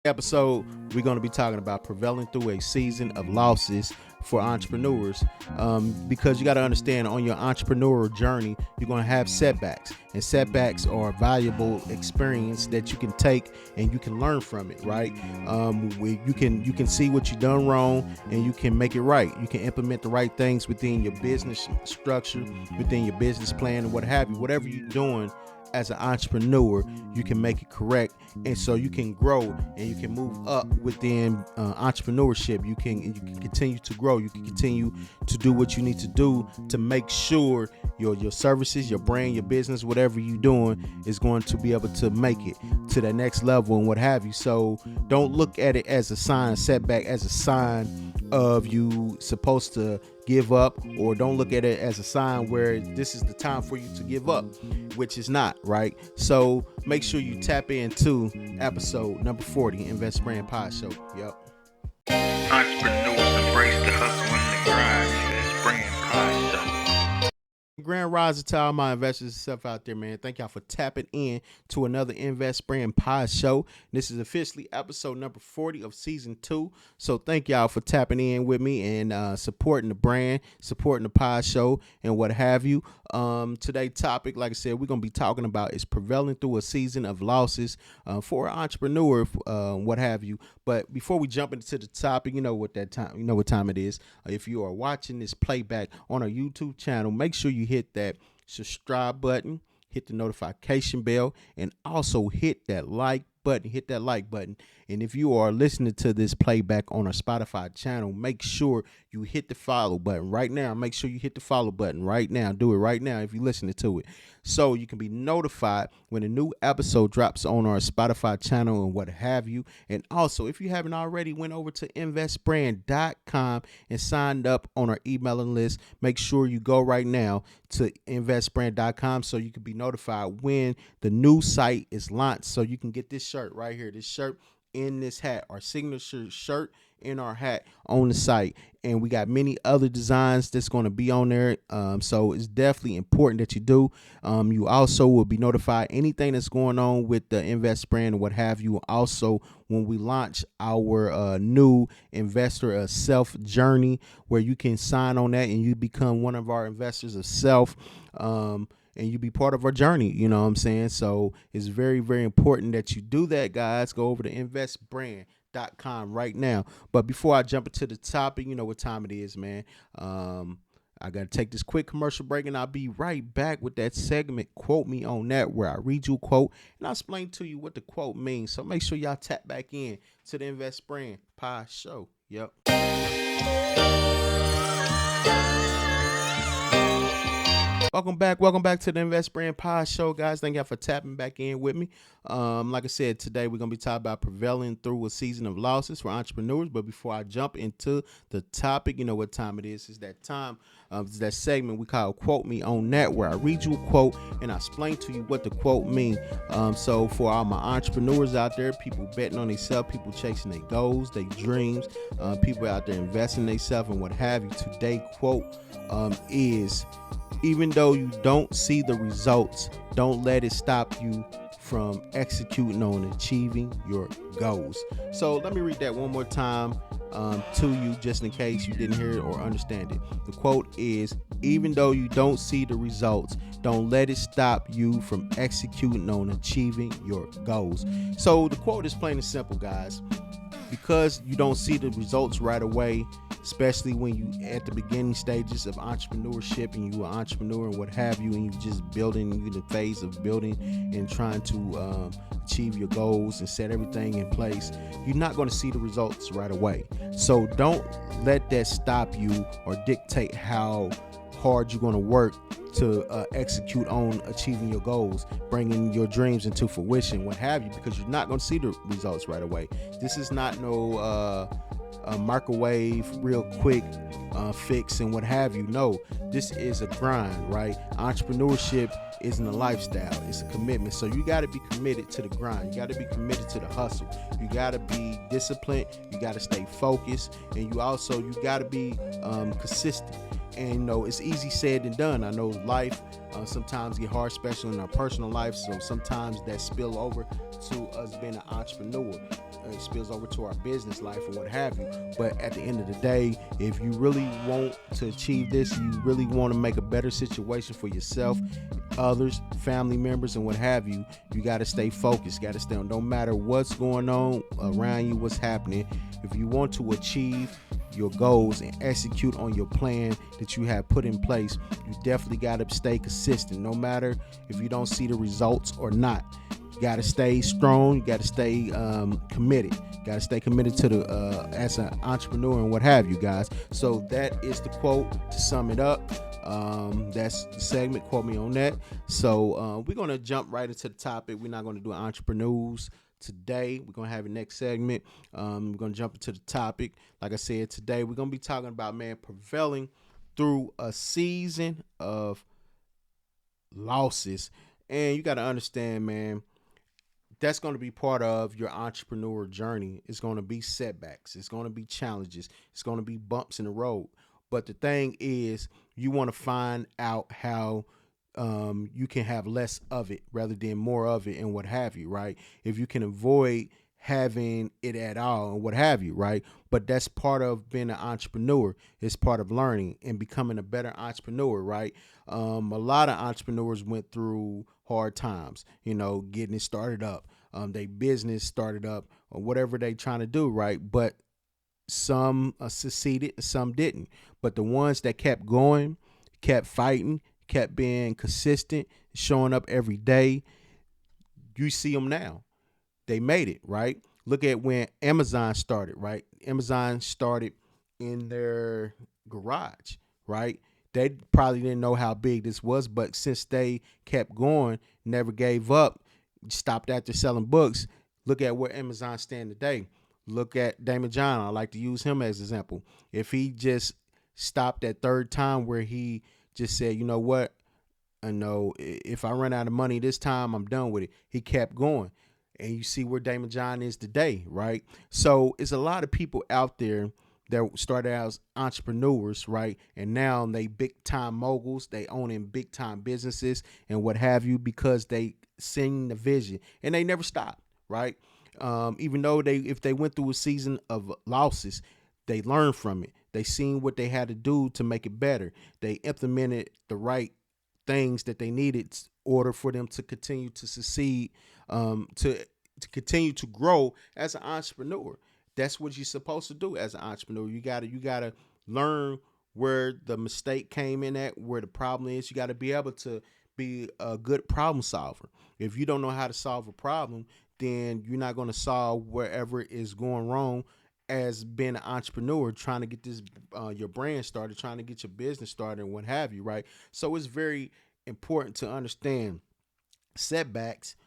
Episode, we're going to be talking about prevailing through a season of losses for entrepreneurs, because you got to understand, on your entrepreneurial journey you're going to have setbacks, and setbacks are a valuable experience that you can take and you can learn from it, right? You can see what you done wrong and you can make it right. You can implement the right things within your business structure, within your business plan, and what have you. Whatever you're doing as an entrepreneur, you can make it correct, and so you can grow and you can move up within entrepreneurship. You can continue to grow. You can continue to do what you need to do to make sure your services, your brand, your business, whatever you're doing is going to be able to make it to that next level and what have you. So don't look at it as a sign, setback as a sign of you supposed to give up, or don't look at it as a sign where this is the time for you to give up, which is not, right? So make sure you tap into episode number 40, Invest Brand Podshow. Yep. Entrepreneurs embrace the hustle and the grind. Invest Brand Podshow. Grand Rise to all my investors and stuff out there, man. Thank y'all for tapping in to another Invest Brand Pod Show. This is officially episode number 40 of season 2. So thank y'all for tapping in with me and supporting the brand, supporting the Pod Show, and what have you. Today's topic, like I said, we're gonna be talking about is prevailing through a season of losses for an entrepreneur, what have you. But before we jump into the topic, you know what time it is. If you are watching this playback on our YouTube channel, make sure you hit that subscribe button, hit the notification bell, and also hit that like button. And if you are listening to this playback on our Spotify channel, make sure you hit the follow button right now. Make sure you hit the follow button right now. Do it right now if you're listening to it, so you can be notified when a new episode drops on our Spotify channel and what have you. And also, if you haven't already went over to investbrand.com and signed up on our emailing list, make sure you go right now to investbrand.com so you can be notified when the new site is launched, so you can get this shirt right here, this shirt in this hat, our signature shirt in our hat on the site. And we got many other designs that's going to be on there. So it's definitely important that you do. You also will be notified anything that's going on with the Invest brand and what have you. Also, when we launch our new investor self journey, where you can sign on that and you become one of our investors of self. And you be part of our journey, you know what I'm saying? So it's very, very important that you do that, guys. Go over to investbrand.com right now. But before I jump into the topic, you know what time it is, man. I got to take this quick commercial break, and I'll be right back with that segment, Quote Me on That, where I read you a quote and I'll explain to you what the quote means. So make sure y'all tap back in to the Invest Brand Pod Show. Yep. Welcome back to the Invest Brand Pod Show, guys. Thank y'all for tapping back in with me. Like I said, today we're going to be talking about prevailing through a season of losses for entrepreneurs. But before I jump into the topic, you know what time it is. It's that time, it's that segment we call Quote Me on That, where I read you a quote and I explain to you what the quote means. So for all my entrepreneurs out there, people betting on themselves, people chasing their goals, their dreams, people out there investing themselves and what have you, today's quote is: even though you don't see the results, don't let it stop you from executing on achieving your goals. So let me read that one more time to you, just in case you didn't hear it or understand it. The quote is: even though you don't see the results, don't let it stop you from executing on achieving your goals. So the quote is plain and simple, guys. Because you don't see the results right away, especially when you at the beginning stages of entrepreneurship and you are an entrepreneur and what have you, and you just building, you in the phase of building and trying to achieve your goals and set everything in place, you're not going to see the results right away. So don't let that stop you or dictate how hard you're going to work to execute on achieving your goals, bringing your dreams into fruition, what have you, because you're not going to see the results right away. This is not no microwave, real quick fix and what have you. No, this is a grind, right? Entrepreneurship isn't a lifestyle, it's a commitment. So you got to be committed to the grind. You got to be committed to the hustle. You got to be disciplined. You got to stay focused, and you got to be consistent. And you know, it's easy said than done. I know life sometimes get hard, especially in our personal life. So sometimes that spill over to us being an entrepreneur. It spills over to our business life and what have you. But at the end of the day, if you really want to achieve this, you really want to make a better situation for yourself, others, family members, and what have you, you got to stay focused. Got to stay on. No matter what's going on around you, what's happening. If you want to achieve your goals and execute on your plan that you have put in place, you definitely got to stay consistent. No matter if you don't see the results or not. You got to stay strong. You got to stay committed. Got to stay committed to the as an entrepreneur and what have you, guys. So that is the quote to sum it up. That's the segment. Quote me on that. So we're gonna jump right into the topic. We're not gonna do entrepreneurs today. We're gonna have a next segment. We're gonna jump into the topic. Like I said, today we're gonna be talking about, man, prevailing through a season of losses. And you got to understand, man, that's going to be part of your entrepreneur journey. It's going to be setbacks. It's going to be challenges. It's going to be bumps in the road. But the thing is, you want to find out how you can have less of it rather than more of it and what have you, right? If you can avoid having it at all and what have you, right? But that's part of being an entrepreneur. It's part of learning and becoming a better entrepreneur, right? A lot of entrepreneurs went through hard times, getting it started up, they business started up or whatever they trying to do, right? But some succeeded, some didn't. But the ones that kept going, kept fighting, kept being consistent, showing up every day, you see them now. They made it, right? Look at when Amazon started, right? Amazon started in their garage, right? They probably didn't know how big this was, but since they kept going, never gave up, stopped after selling books, look at where Amazon stand today. Look at Damon John. I like to use him as an example. If he just stopped at third time where he just said, you know what, I know if I run out of money this time, I'm done with it. He kept going. And you see where Damon John is today, right? So it's a lot of people out there that started out as entrepreneurs, right? And now they big time moguls. They owning big time businesses and what have you because they seen the vision and they never stopped, right? Even though if they went through a season of losses, they learned from it. They seen what they had to do to make it better. They implemented the right things that they needed in order for them to continue to succeed, to continue to grow as an entrepreneur. That's what you're supposed to do as an entrepreneur. You gotta learn where the mistake came in at, where the problem is. You got to be able to be a good problem solver. If you don't know how to solve a problem, then you're not going to solve wherever is going wrong as being an entrepreneur trying to get this your brand started, trying to get your business started and what have you, right? So it's very important to understand setbacks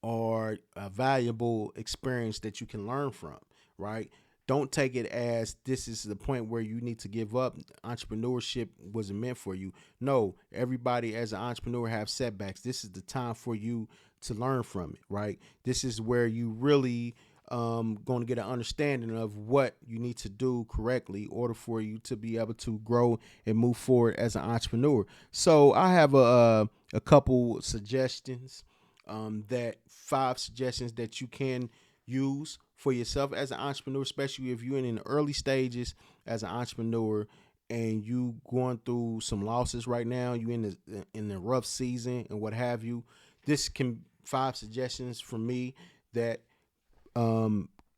are a valuable experience that you can learn from, right? Don't take it as this is the point where you need to give up. Entrepreneurship wasn't meant for you. No, everybody as an entrepreneur have setbacks. This is the time for you to learn from it, right? This is where you really going to get an understanding of what you need to do correctly in order for you to be able to grow and move forward as an entrepreneur. So I have a couple suggestions, that 5 suggestions that you can use for yourself as an entrepreneur, especially if you're in the early stages as an entrepreneur and you going through some losses right now, you in the rough season and what have you. This can 5 suggestions from me that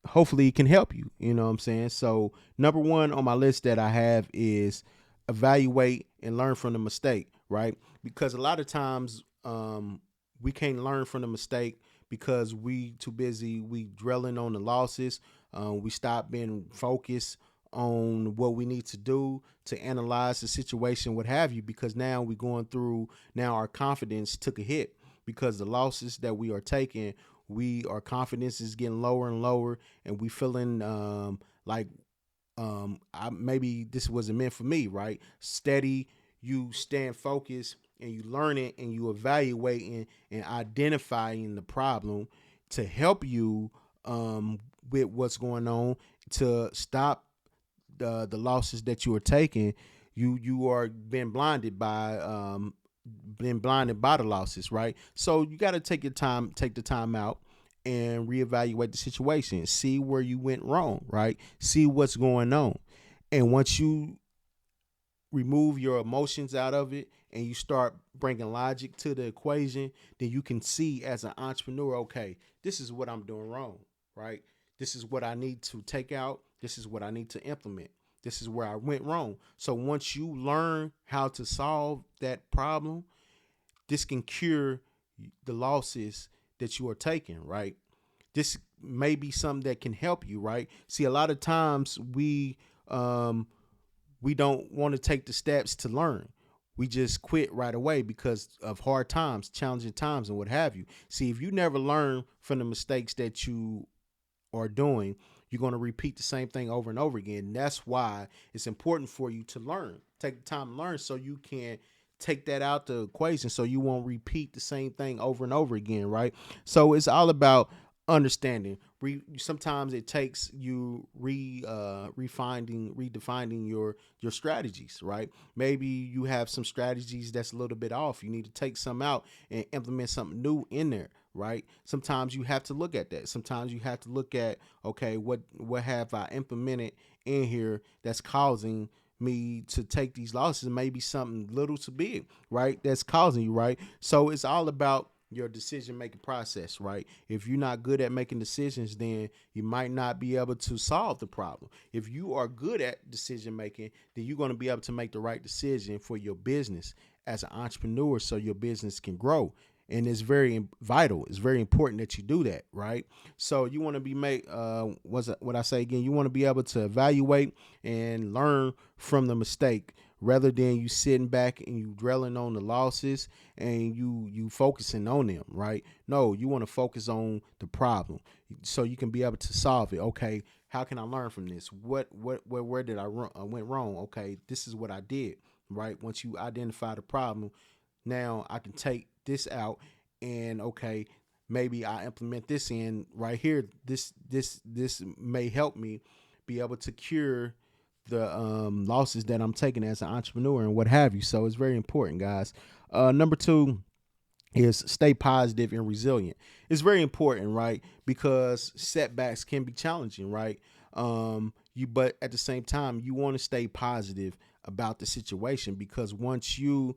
hopefully can help you. You know what I'm saying? So number 1 on my list that I have is evaluate and learn from the mistake, right? Because a lot of times we can't learn from the mistake because we too busy. We dwelling on the losses. We stop being focused on what we need to do to analyze the situation, what have you, because now we're going through, now our confidence took a hit because the losses that we are taking, our confidence is getting lower and lower, and we feeling like maybe this wasn't meant for me, right? Steady, you stand focused and you learn it and you evaluating and identifying the problem to help you with what's going on to stop the losses that you are taking. You are being blinded by the losses, right? So you got to take the time out and reevaluate the situation. See where you went wrong, right? See what's going on. And once you remove your emotions out of it and you start bringing logic to the equation, then you can see as an entrepreneur, okay, this is what I'm doing wrong, right? This is what I need to take out. This is what I need to implement. This is where I went wrong. So once you learn how to solve that problem, this can cure the losses that you are taking, right? This may be something that can help you, right? See, a lot of times um, we don't want to take the steps to learn. We just quit right away because of hard times, challenging times, and what have you. See, if you never learn from the mistakes that you are doing, you're going to repeat the same thing over and over again. That's why it's important for you to learn. Take the time to learn so you can take that out the equation so you won't repeat the same thing over and over again, right? So it's all about understanding. Sometimes it takes you redefining your strategies, right? Maybe you have some strategies that's a little bit off. You need to take some out and implement something new in there, right? Sometimes you have to look at that. Sometimes you have to look at, okay, what have I implemented in here that's causing me to take these losses? Maybe something little to big, right? That's causing you, right? So it's all about your decision making process, right? If you're not good at making decisions, then you might not be able to solve the problem. If you are good at decision making, then you're going to be able to make the right decision for your business as an entrepreneur so your business can grow. And it's very vital. It's very important that you do that, right? So you want to be what I say again, you want to be able to evaluate and learn from the mistake rather than you sitting back and you dwelling on the losses and you focusing on them, right? No, you want to focus on the problem so you can be able to solve it. Okay, how can I learn from this? Where did I went wrong? Okay, this is what I did, right? Once you identify the problem, now I can take this out and okay, maybe I implement this in right here. This may help me be able to cure the losses that I'm taking as an entrepreneur and what have you. So it's very important, guys. Number two is stay positive and resilient. It's very important, right? Because setbacks can be challenging, right? But at the same time, you want to stay positive about the situation because once you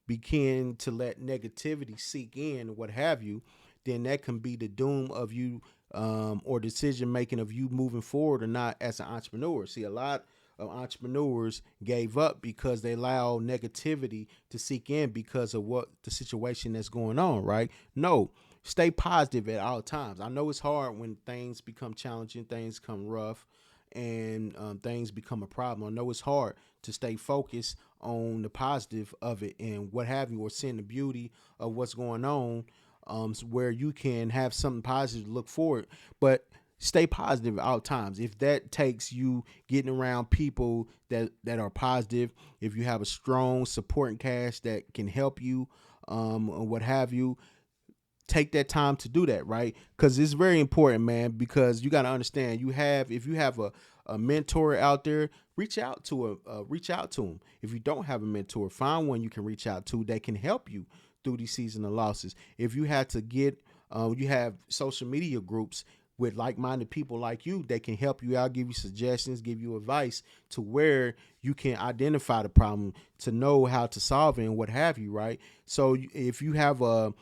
begin to let negativity seep in, what have you, then that can be the doom of you or decision making of you moving forward or not as an entrepreneur. See, a lot of entrepreneurs gave up because they allow negativity to seep in because of what the situation that's going on, right? No, stay positive at all times. I know it's hard when things become challenging, things come rough, and things become a problem. I know it's hard to stay focused on the positive of it and what have you, or seeing the beauty of what's going on, where you can have something positive to look forward. But stay positive at all times. If that takes you getting around people that are positive, if you have a strong supporting cast that can help you, or what have you, take that time to do that, right? Because it's very important, man. Because you got to understand, if you have a mentor out there, reach out to them. If you don't have a mentor, find one you can reach out to that can help you through these seasonal losses. If you had to you have social media groups with like-minded people like you that can help you out, give you suggestions, give you advice to where you can identify the problem, to know how to solve it and what have you, right? So if you have a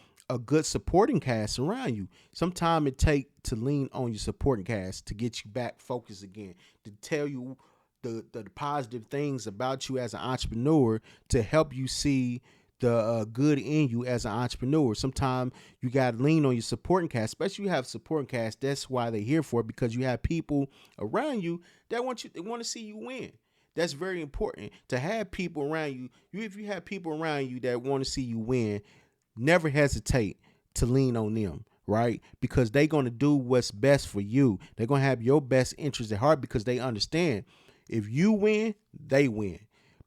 good supporting cast around you, sometimes it take to lean on your supporting cast to get you back focused again, to tell you the positive things about you as an entrepreneur, to help you see the good in you as an entrepreneur. Sometimes you got to lean on your supporting cast, especially you have supporting cast. That's why they're here for, because you have people around you that they want to see you win. That's very important to have people around you. If you have people around you that want to see you win, never hesitate to lean on them, right? Because they're going to do what's best for you. They're going to have your best interest at heart because they understand if you win, they win.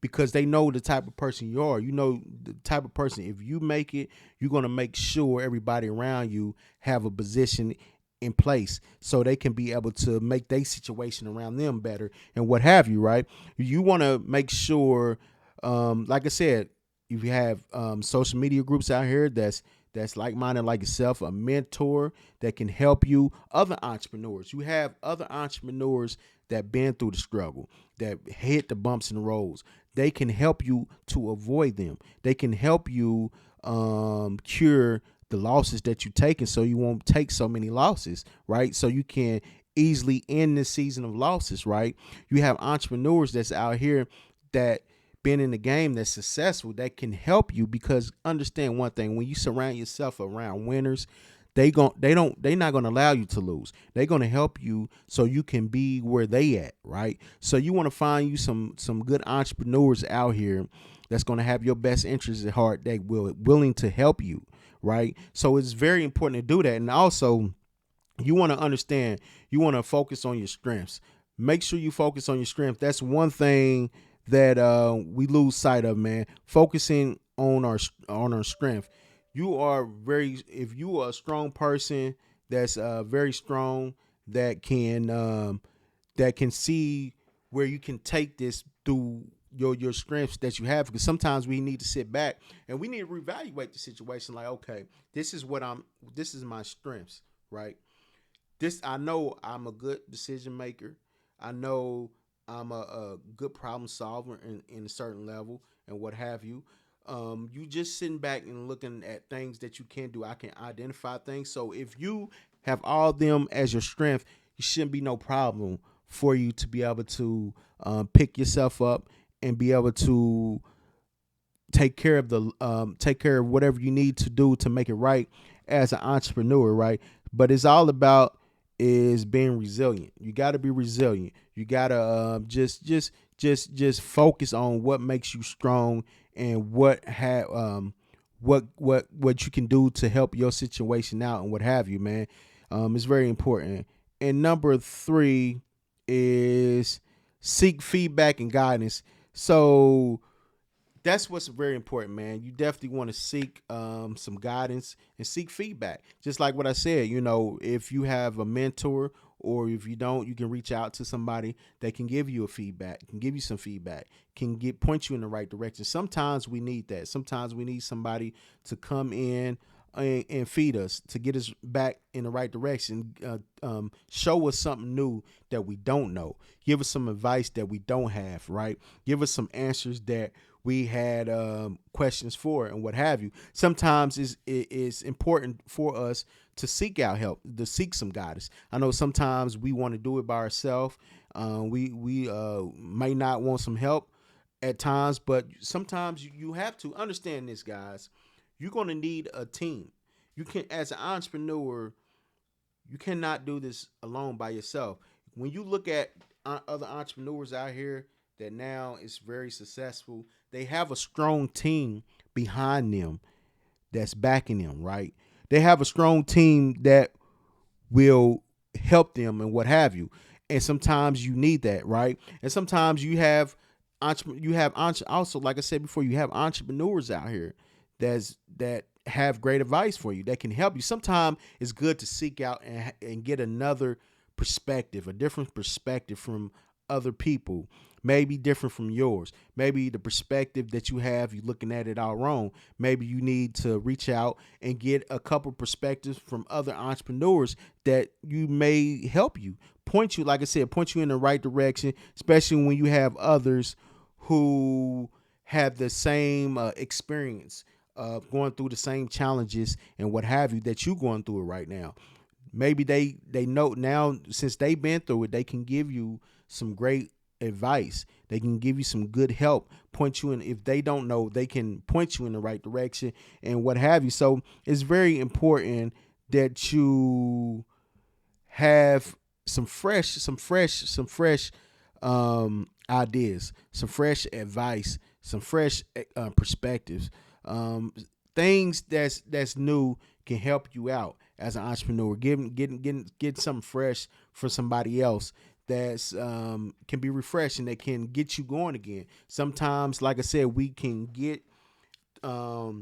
Because they know the type of person you are. You know the type of person, if you make it, you're going to make sure everybody around you have a position in place so they can be able to make their situation around them better and what have you, right? You want to make sure, like I said, if you have social media groups out here that's like-minded like yourself, a mentor that can help you, other entrepreneurs. You have other entrepreneurs that been through the struggle, that hit the bumps and the roads. They can help you to avoid them. They can help you cure the losses that you're taking so you won't take so many losses, right? So you can easily end this season of losses, right? You have entrepreneurs that's out here that been in the game that's successful that can help you, because understand one thing: when you surround yourself around winners, they're not gonna allow you to lose. They're gonna help you so you can be where they at, right? So you want to find you some good entrepreneurs out here that's gonna have your best interests at heart, that will willing to help you, right? So it's very important to do that. And also, you want to understand, you want to focus on your strengths. Make sure you focus on your strength. That's one thing that we lose sight of, man. Focusing on our strength. You are very, if you are a strong person that's very strong, that can see where you can take this through your strengths that you have, because sometimes we need to sit back and we need to reevaluate the situation, like, okay, this is my strengths, right? This, I know I'm a good decision maker. I know I'm a good problem solver in a certain level and what have you. You just sitting back and looking at things that you can do. I can identify things. So if you have all them as your strength, it shouldn't be no problem for you to be able to pick yourself up and be able to take care of whatever you need to do to make it right as an entrepreneur, right? But it's all about is being resilient. You got to be resilient. You got to just focus on what makes you strong and what you can do to help your situation out and what have you, man. It's very important. And number 3 is seek feedback and guidance. So that's what's very important, man. You definitely want to seek some guidance and seek feedback. Just like what I said, if you have a mentor, or if you don't, you can reach out to somebody that can give you a feedback, can give you some feedback, can point you in the right direction. Sometimes we need that. Sometimes we need somebody to come in and feed us, to get us back in the right direction, show us something new that we don't know, give us some advice that we don't have, right? Give us some answers that we had questions for and what have you. Sometimes it's important for us to seek out help, to seek some guidance. I know sometimes we want to do it by ourselves. We may not want some help at times, but sometimes you have to understand this, guys. You're going to need a team. You can, as an entrepreneur, you cannot do this alone by yourself. When you look at other entrepreneurs out here that now is very successful, they have a strong team behind them that's backing them, right? They have a strong team that will help them and what have you. And sometimes you need that, right? And sometimes also, like I said before, you have entrepreneurs out here that have great advice for you, that can help you. Sometimes it's good to seek out and get another perspective, a different perspective from other people, maybe different from yours. Maybe the perspective that you have, you're looking at it all wrong. Maybe you need to reach out and get a couple perspectives from other entrepreneurs that you may help you, point you, like I said, point you in the right direction, especially when you have others who have the same experience, going through the same challenges and what have you that you're going through it right now. Maybe they know now, since they've been through it, they can give you some great advice. They can give you some good help, point you in. If they don't know, they can point you in the right direction and what have you. So it's very important that you have some fresh ideas, some fresh advice, some fresh perspectives, things that's new can help you out as an entrepreneur. Get something fresh for somebody else that's can be refreshing, that can get you going again. Sometimes, like I said, we can get our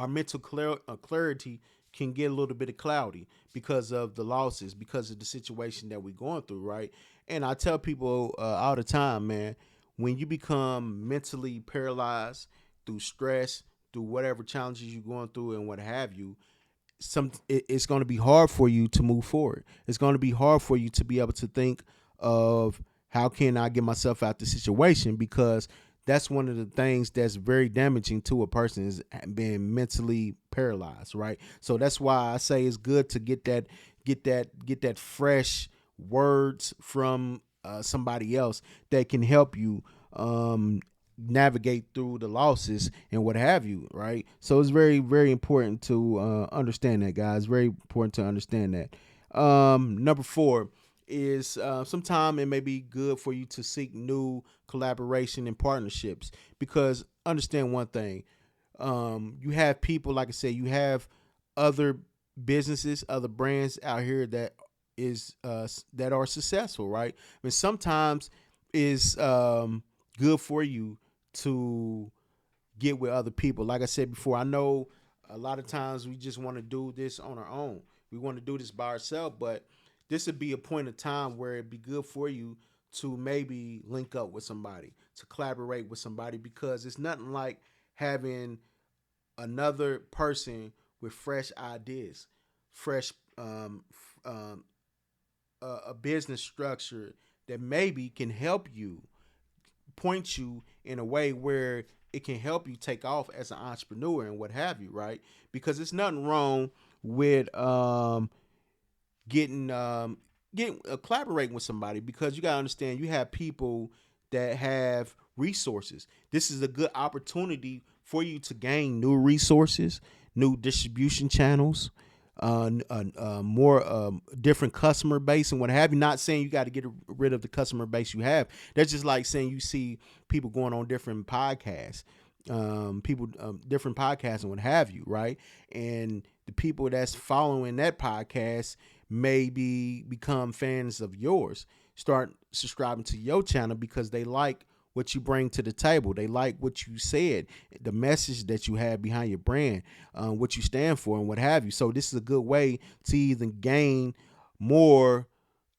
mental clarity can get a little bit of cloudy because of the losses, because of the situation that we're going through, right? And I tell people all the time, man, when you become mentally paralyzed through stress, through whatever challenges you're going through and what have you, it's going to be hard for you to move forward. It's going to be hard for you to be able to think of how can I get myself out the situation, because that's one of the things that's very damaging to a person is being mentally paralyzed, right? So that's why I say it's good to get that fresh words from somebody else that can help you navigate through the losses and what have you, right? So it's very, very important to understand that, guys. Very important to understand that. Number 4 is sometime it may be good for you to seek new collaboration and partnerships, because understand one thing. You have people, like I said, you have other businesses, other brands out here that are successful, right? I mean, sometimes is good for you to get with other people. Like I said before, I know a lot of times we just want to do this on our own. We want to do this by ourselves, but this would be a point of time where it'd be good for you to maybe link up with somebody, to collaborate with somebody, because it's nothing like having another person with fresh ideas, fresh a business structure that maybe can help you, point you in a way where it can help you take off as an entrepreneur and what have you, right? Because it's nothing wrong with getting collaborating with somebody, because you gotta understand you have people that have resources. This is a good opportunity for you to gain new resources, new distribution channels, more different customer base and what have you. Not saying you got to get rid of the customer base you have. That's just like saying you see people going on different podcasts, people different podcasts and what have you, right? And the people that's following that podcast maybe become fans of yours, start subscribing to your channel because they like what you bring to the table. They like what you said, the message that you have behind your brand, what you stand for and what have you. So this is a good way to even gain more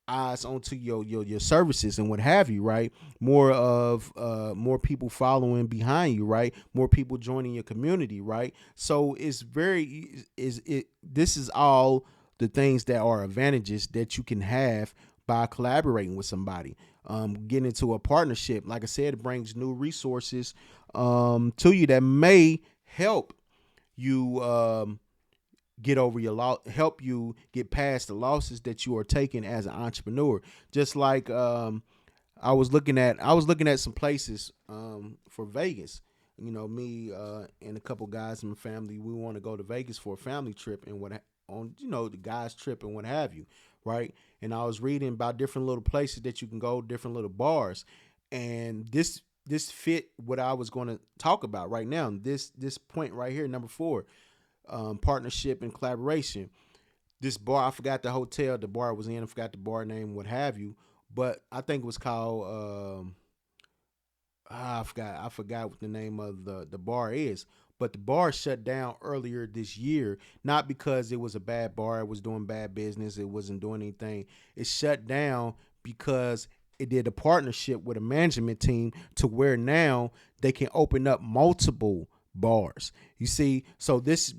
eyes onto your services and what have you, right? More people following behind you, right? More people joining your community, right? So it's very is it this is all the things that are advantages that you can have by collaborating with somebody. Getting into a partnership, like I said, it brings new resources to you that may help you get over your loss, help you get past the losses that you are taking as an entrepreneur. Just like I was looking at some places for Vegas. You know, me and a couple guys in my family, we want to go to Vegas for a family trip and on the guys trip and what have you, right? And I was reading about different little places that you can go, different little bars, and this fit what I was going to talk about right now. This point right here, number 4, partnership and collaboration. This bar, I forgot the hotel the bar was in, I forgot the bar name, what have you, but I think it was called. I forgot what the name of the bar is, but the bar shut down earlier this year, not because it was a bad bar, it was doing bad business, it wasn't doing anything. It shut down because it did a partnership with a management team to where now they can open up multiple bars. You see, so this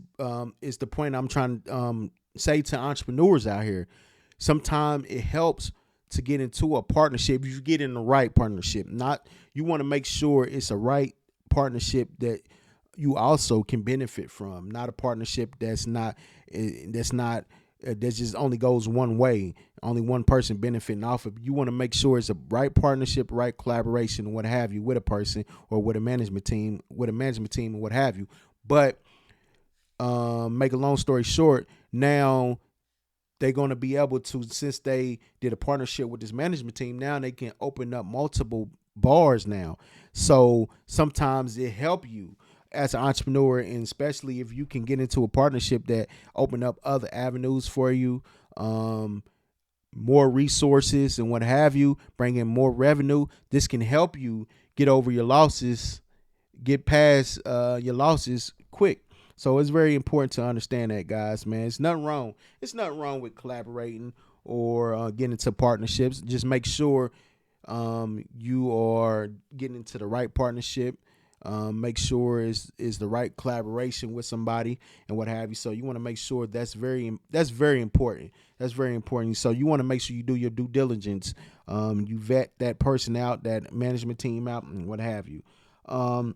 is the point I'm trying to say to entrepreneurs out here. Sometimes it helps to get into a partnership. You get in the right partnership. Not you want to make sure it's a right partnership that you also can benefit from. Not a partnership that just only goes one way. Only one person benefiting off of it. You want to make sure it's a right partnership, right collaboration, what have you, with a person or with a management team, and what have you. But make a long story short, now they're going to be able to, since they did a partnership with this management team, now they can open up multiple bars now. So sometimes it help you as an entrepreneur, and especially if you can get into a partnership that open up other avenues for you, more resources and what have you, bring in more revenue. This can help you get over your losses, get past your losses quick. So it's very important to understand that, guys, man. It's nothing wrong. It's nothing wrong with collaborating or getting into partnerships. Just make sure you are getting into the right partnership, Make sure is the right collaboration with somebody and what have you. So you want to make sure that's very important. That's very important. So you want to make sure you do your due diligence. You vet that person out, that management team out, and what have you. And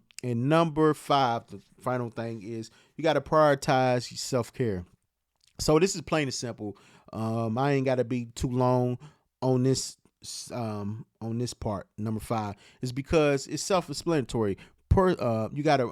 number 5, the final thing is you got to prioritize self care. So this is plain and simple. I ain't got to be too long on this part. Number 5 is because it's self-explanatory. You got to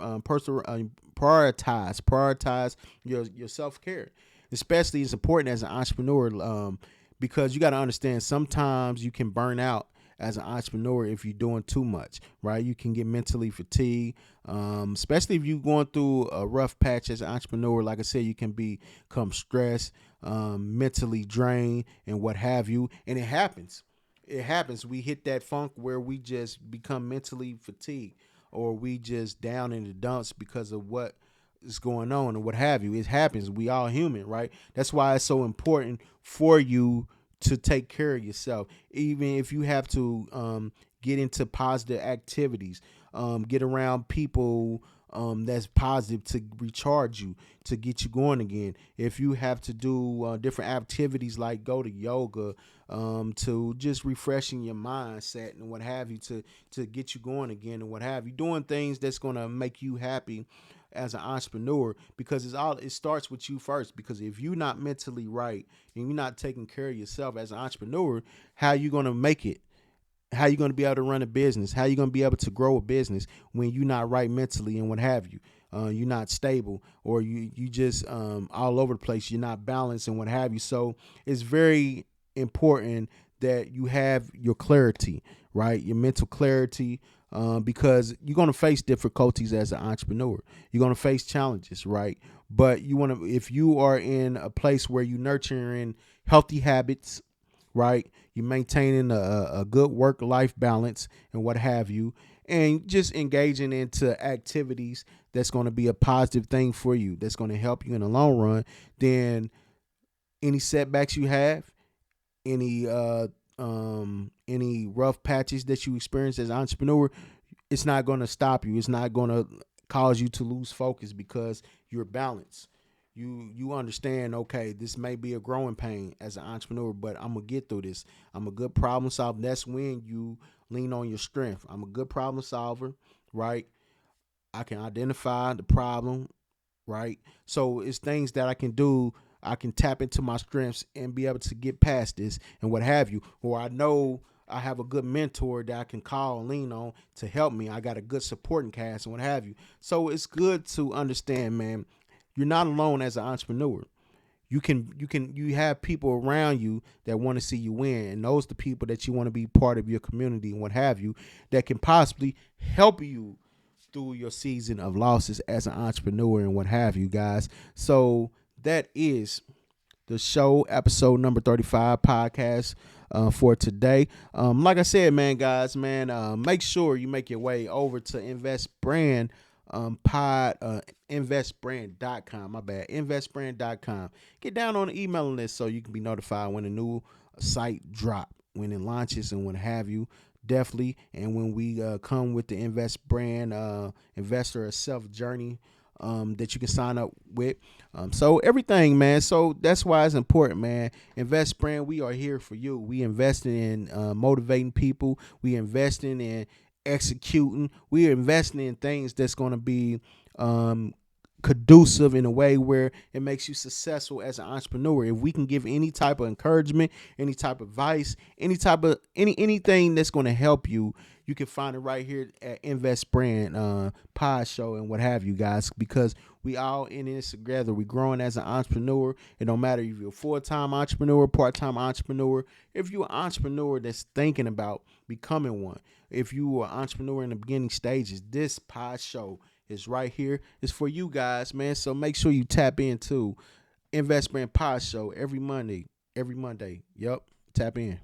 prioritize your self care. Especially, it's important as an entrepreneur, because you got to understand sometimes you can burn out as an entrepreneur if you're doing too much, right? You can get mentally fatigued, especially if you're going through a rough patch as an entrepreneur. Like I said, you can become stressed, mentally drained, and what have you. And it happens. It happens. We hit that funk where we just become mentally fatigued, or we just down in the dumps because of what is going on and what have you. It happens. We all human, right? That's why it's so important for you to take care of yourself, even if you have to get into positive activities, get around people that's positive to recharge you, to get you going again. If you have to do different activities like go to yoga, to just refreshing your mindset and what have you, to get you going again and what have you, doing things that's gonna make you happy as an entrepreneur, because it starts with you first. Because if you're not mentally right and you're not taking care of yourself as an entrepreneur, how you gonna make it? How you going to be able to run a business? How you going to be able to grow a business when you're not right mentally and what have you? You're not stable, or you just all over the place. You're not balanced and what have you. So it's very important that you have your clarity, right? Your mental clarity, because you're going to face difficulties as an entrepreneur. You're going to face challenges, right? But if you are in a place where you're nurturing healthy habits, right? You're maintaining a good work-life balance and what have you, and just engaging into activities that's going to be a positive thing for you, that's going to help you in the long run. Then any setbacks you have, any rough patches that you experience as an entrepreneur, it's not going to stop you. It's not going to cause you to lose focus, because you're balanced. You understand, okay, this may be a growing pain as an entrepreneur, but I'm gonna get through this. I'm a good problem solver. That's when you lean on your strength. I'm a good problem solver, right? I can identify the problem, right? So it's things that I can do. I can tap into my strengths and be able to get past this and what have you. Or I know I have a good mentor that I can call and lean on to help me. I got a good supporting cast and what have you. So it's good to understand, man, you're not alone as an entrepreneur. You have people around you that want to see you win, and those are the people that you want to be part of your community and what have you, that can possibly help you through your season of losses as an entrepreneur and what have you, guys. So that is the show, episode number 35 podcast for today. Like I said, man, guys, man, make sure you make your way over to investbrand investbrand.com. My bad, investbrand.com. Get down on the emailing list so you can be notified when a new site drop, when it launches and what have you. Definitely. And when we come with the Invest Brand investor self journey that you can sign up with. So everything, man. So that's why it's important, man. Invest Brand, we are here for you. We investing in motivating people. We investing in executing. We are investing in things that's going to be conducive in a way where it makes you successful as an entrepreneur. If we can give any type of encouragement, any type of advice, any type of anything that's going to help you, you can find it right here at Invest Brand Podshow and what have you, guys, because we all in this together. We growing as an entrepreneur. It don't matter if you're a full-time entrepreneur, part-time entrepreneur. If you're an entrepreneur that's thinking about becoming one, if you are an entrepreneur in the beginning stages, this pod show is right here. It's for you guys, man. So make sure you tap into Investment Pod Show every Monday. Yep. Tap in.